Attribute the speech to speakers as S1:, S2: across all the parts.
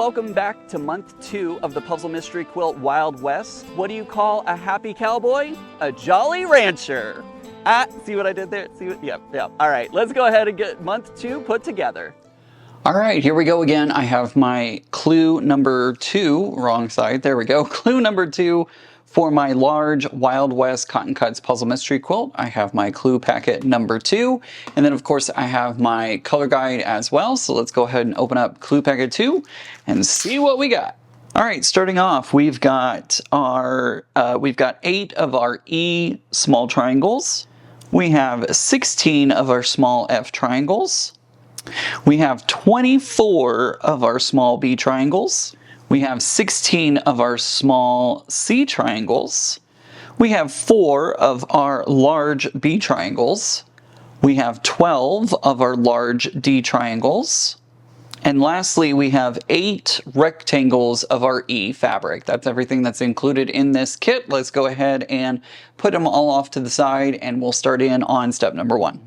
S1: welcome back to month 2 of the Puzzle Mystery Quilt Wild West. What do you call a happy cowboy? A jolly rancher. See what I did there? See what? Yep. All right, let's go ahead and get month 2 put together. All right, here we go again. I have my clue number 2, wrong side, there we go. Clue number 2 for my large Wild West Cotton Cuts Puzzle Mystery Quilt. I have my clue packet number 2, and then of course I have my color guide as well. So let's go ahead and open up clue packet 2 and see what we got. All right, starting off, we've got 8 of our E small triangles. We have 16 of our small F triangles. We have 24 of our small B triangles. We have 16 of our small C triangles. We have 4 of our large B triangles. We have 12 of our large D triangles. And lastly, we have 8 rectangles of our E fabric. That's everything that's included in this kit. Let's go ahead and put them all off to the side and we'll start in on step number 1.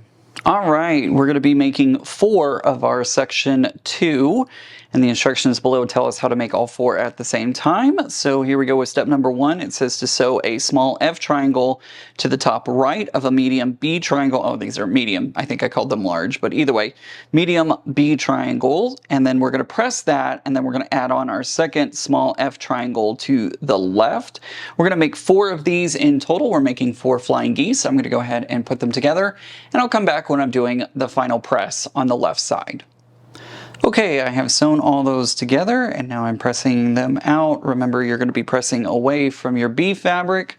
S1: All right, we're going to be making 4 of our section 2, and the instructions below tell us how to make all 4 at the same time. So here we go with step number 1. It says to sew a small F triangle to the top right of a medium B triangle. Oh, these are medium. I think I called them large, but either way, medium B triangle. And then we're going to press that, and then we're going to add on our second small F triangle to the left. We're going to make 4 of these in total. We're making 4 flying geese. I'm going to go ahead and put them together, and I'll come back when I'm doing the final press on the left side. Okay, I have sewn all those together and now I'm pressing them out. Remember, you're going to be pressing away from your B fabric.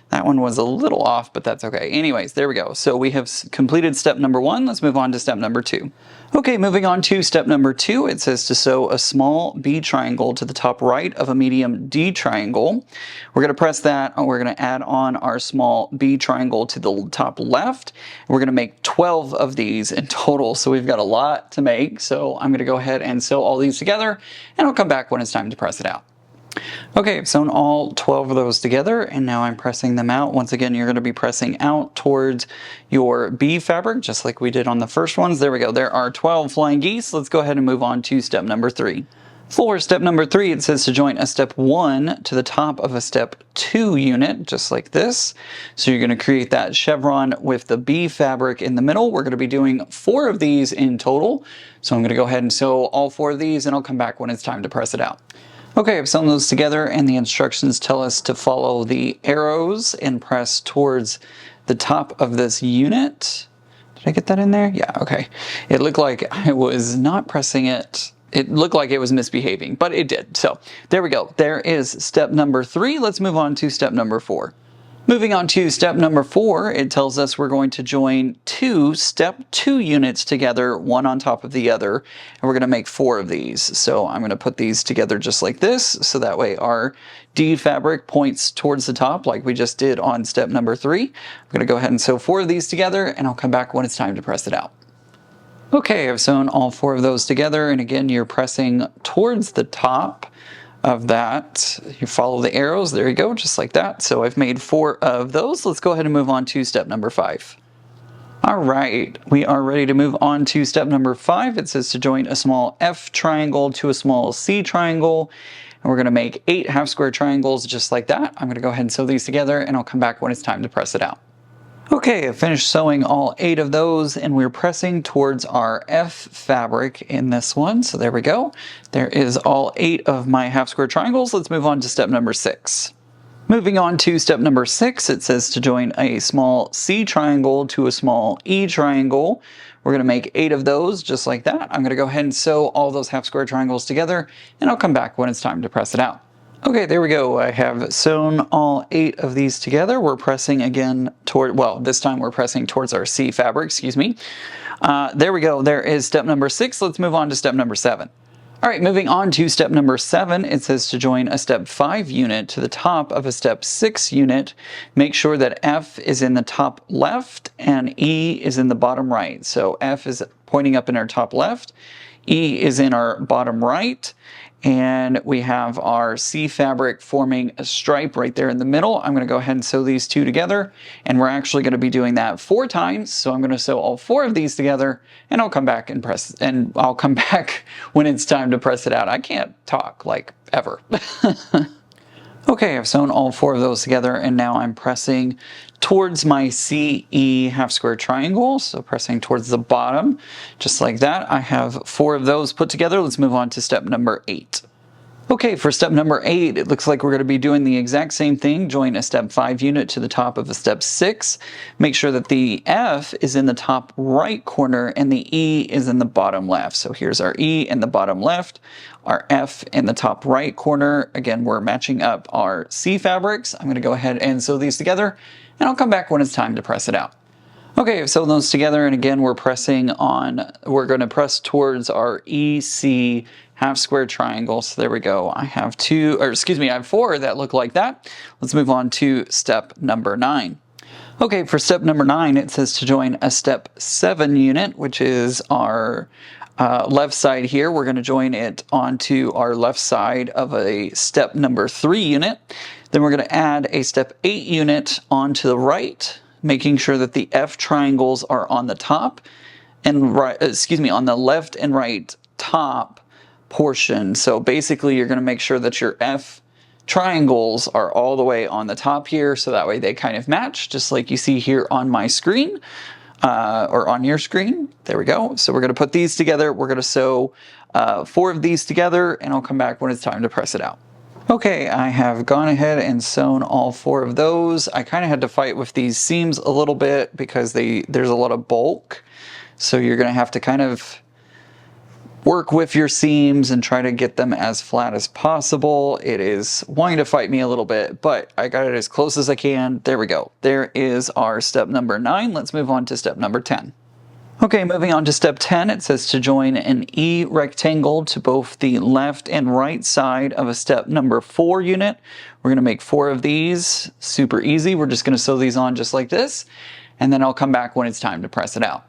S1: That one was a little off, but that's okay. Anyways, there we go. So we have completed step number 1. Let's move on to step number 2. Okay, moving on to step number 2, it says to sew a small B triangle to the top right of a medium D triangle. We're going to press that, and we're going to add on our small B triangle to the top left. We're going to make 12 of these in total, so we've got a lot to make. So I'm going to go ahead and sew all these together, and I'll come back when it's time to press it out. Okay, I've sewn all 12 of those together and now I'm pressing them out. Once again, you're going to be pressing out towards your B fabric, just like we did on the first ones. There we go. There are 12 flying geese. Let's go ahead and move on to step number 3. For step number 3, it says to join a step 1 to the top of a step 2 unit, just like this. So you're going to create that chevron with the B fabric in the middle. We're going to be doing 4 of these in total. So I'm going to go ahead and sew all 4 of these and I'll come back when it's time to press it out. Okay, I've sewn those together and the instructions tell us to follow the arrows and press towards the top of this unit. Did I get that in there? Yeah, okay. It looked like I was not pressing it. It looked like it was misbehaving, but it did. So there we go. There is step number 3. Let's move on to step number 4. Moving on to step number 4, it tells us we're going to join 2 step 2 units together, one on top of the other, and we're going to make 4 of these. So I'm going to put these together just like this, so that way our D fabric points towards the top like we just did on step number 3. I'm going to go ahead and sew 4 of these together, and I'll come back when it's time to press it out. Okay, I've sewn all 4 of those together, and again, you're pressing towards the top of that. You follow the arrows, there you go, just like that. So I've made 4 of those. Let's go ahead and move on to step number 5. All right, we are ready to move on to step number 5. It says to join a small F triangle to a small C triangle, and we're going to make 8 half square triangles just like that. I'm going to go ahead and sew these together, and I'll come back when it's time to press it out. Okay, I finished sewing all 8 of those and we're pressing towards our F fabric in this one. So there we go. There is all 8 of my half square triangles. Let's move on to step number 6. Moving on to step number 6, it says to join a small C triangle to a small E triangle. We're going to make 8 of those just like that. I'm going to go ahead and sew all those half square triangles together and I'll come back when it's time to press it out. Okay, there we go. I have sewn all 8 of these together. We're pressing again toward, well, this time we're pressing towards our C fabric, excuse me. There we go. There is step number 6. Let's move on to step number 7. All right, moving on to step number 7, it says to join a step 5 unit to the top of a step 6 unit. Make sure that F is in the top left and E is in the bottom right. So F is pointing up in our top left, E is in our bottom right, And we have our C fabric forming a stripe right there in the middle. I'm going to go ahead and sew these two together, and we're actually going to be doing that 4 times. So I'm going to sew all 4 of these together, and I'll come back and press, and I'll come back when it's time to press it out. I can't talk like ever. Okay, I've sewn all 4 of those together, and now I'm pressing towards my CE half square triangle, so pressing towards the bottom, just like that. I have 4 of those put together. Let's move on to step number 8. Okay, for step number 8, it looks like we're going to be doing the exact same thing. Join a step 5 unit to the top of a step 6. Make sure that the F is in the top right corner and the E is in the bottom left. So here's our E in the bottom left, our F in the top right corner. Again, we're matching up our C fabrics. I'm going to go ahead and sew these together, and I'll come back when it's time to press it out. Okay, I've sewn those together, and again, we're going to press towards our EC half square triangle. So there we go. I have 4 that look like that. Let's move on to step number 9. Okay, for step number 9, it says to join a step 7 unit, which is our left side here. We're going to join it onto our left side of a step number 3 unit. Then we're going to add a step 8 unit onto the right, making sure that the F triangles are on the top and on the left and right top portion. So basically you're going to make sure that your F triangles are all the way on the top here, so that way they kind of match, just like you see here on my screen, or on your screen. There we go. So we're going to put these together. We're going to sew 4 of these together, and I'll come back when it's time to press it out. Okay, I have gone ahead and sewn all 4 of those. I kind of had to fight with these seams a little bit because there's a lot of bulk. So you're going to have to kind of work with your seams and try to get them as flat as possible. It is wanting to fight me a little bit, but I got it as close as I can. There we go. There is our step number 9. Let's move on to step number 10. Okay, moving on to step 10, it says to join an E rectangle to both the left and right side of a step number 4 unit. We're going to make 4 of these. Super easy. We're just going to sew these on just like this, and then I'll come back when it's time to press it out.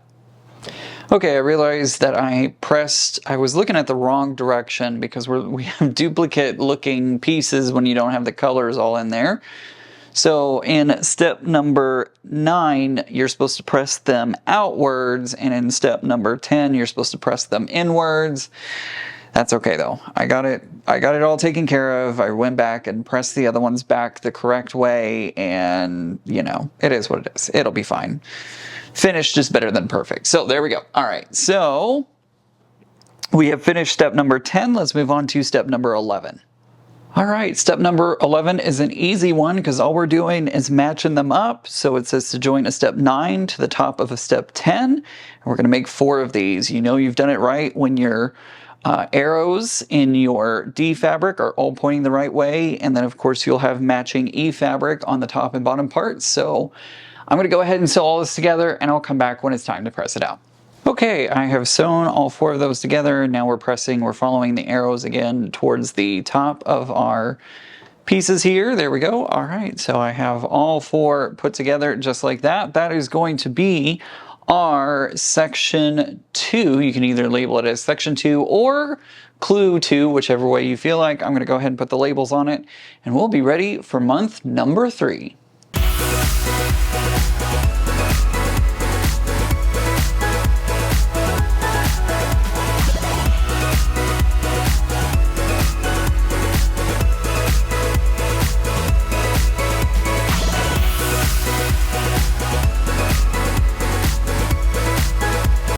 S1: Okay, I realized that I was looking at the wrong direction because we have duplicate looking pieces when you don't have the colors all in there. So in step number 9, you're supposed to press them outwards, and in step number 10, you're supposed to press them inwards. That's okay though. I got it all taken care of. I went back and pressed the other ones back the correct way, and you know, it is what it is. It'll be fine. Finished is better than perfect. So there we go. All right, so we have finished step number 10. Let's move on to step number 11. All right, step number 11 is an easy one because all we're doing is matching them up. So it says to join a step 9 to the top of a step 10. And we're going to make 4 of these. You know you've done it right when your arrows in your D fabric are all pointing the right way. And then, of course, you'll have matching E fabric on the top and bottom parts. So I'm going to go ahead and sew all this together, and I'll come back when it's time to press it out. Okay, I have sewn all 4 of those together. Now we're following the arrows again towards the top of our pieces here. There we go. All right, so I have all 4 put together just like that. That is going to be our section 2. You can either label it as section 2 or clue 2, whichever way you feel like. I'm going to go ahead and put the labels on it, and we'll be ready for month number 3.